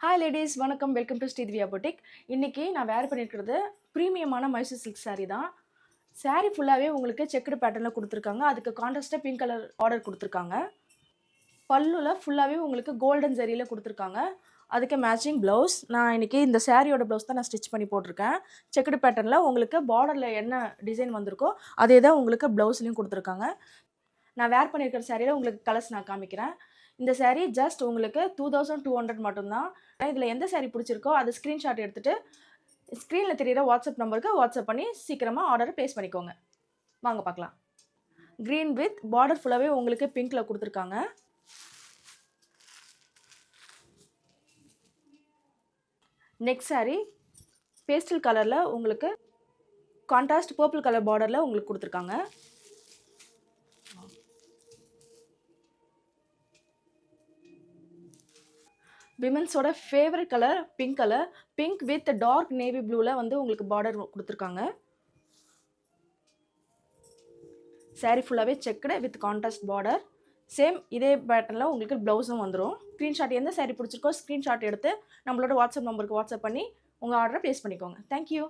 Hi ladies, வணக்கம். Welcome to Sri Divya boutique. இன்றைக்கி நான் வேர் பண்ணியிருக்கிறது ப்ரீமியமான மைசூர் சில்க் சாரீ தான். சாரீ ஃபுல்லாகவே உங்களுக்கு செக்குடு பேட்டர்னில் கொடுத்துருக்காங்க. அதுக்கு கான்ட்ராஸ்ட்டாக பிங்க் கலர் ஆர்டர் கொடுத்துருக்காங்க. பல்லுவில் ஃபுல்லாகவே உங்களுக்கு கோல்டன் ஜரியில் கொடுத்துருக்காங்க. அதுக்கு மேட்சிங் ப்ளவுஸ். நான் இன்றைக்கி இந்த சாரியோட ப்ளவுஸ் தான் நான் ஸ்டிச் பண்ணி போட்டிருக்கேன். செக்குடு பேட்டர்னில் உங்களுக்கு பார்டரில் என்ன டிசைன் வந்திருக்கோ அதே தான் உங்களுக்கு ப்ளவுஸ்லையும் கொடுத்துருக்காங்க. நான் வேர் பண்ணியிருக்கிற சாரியில் உங்களுக்கு கலர்ஸ் நான் காமிக்கிறேன். இந்த சாரீ ஜஸ்ட் உங்களுக்கு 2200 மட்டும்தான். இதில் எந்த சாரீ பிடிச்சிருக்கோ அது ஸ்க்ரீன்ஷாட் எடுத்துகிட்டு ஸ்க்ரீனில் தெரியிற வாட்ஸ்அப் நம்பருக்கு வாட்ஸ்அப் பண்ணி சீக்கிரமாக ஆர்டரை ப்ளேஸ் பண்ணிக்கோங்க. வாங்க பார்க்கலாம். க்ரீன் வித் பார்டர் ஃபுல்லாகவே உங்களுக்கு பிங்க்கில் கொடுத்துருக்காங்க. நெக்ஸ்ட் சாரீ பேஸ்டல் கலரில் உங்களுக்கு கான்ட்ராஸ்ட் பர்பிள் கலர் பார்டரில் உங்களுக்கு கொடுத்துருக்காங்க. விமென்ஸோட favourite colour pink colour. Pink with dark navy ப்ளூவில் வந்து உங்களுக்கு பார்டர் கொடுத்துருக்காங்க. சாரீ ஃபுல்லாகவே checked with contrast border. Same இதே பேட்டர்னில் உங்களுக்கு ப்ளவுஸும் வந்துடும். ஸ்க்ரீன்ஷாட் எந்த சாரீ பிடிச்சிருக்கோ ஸ்க்ரீன்ஷாட் எடுத்து நம்மளோட வாட்ஸ்அப் நம்பருக்கு வாட்ஸ்அப் பண்ணி உங்கள் ஆர்டரை ப்ளேஸ் பண்ணிக்கோங்க. தேங்க்யூ.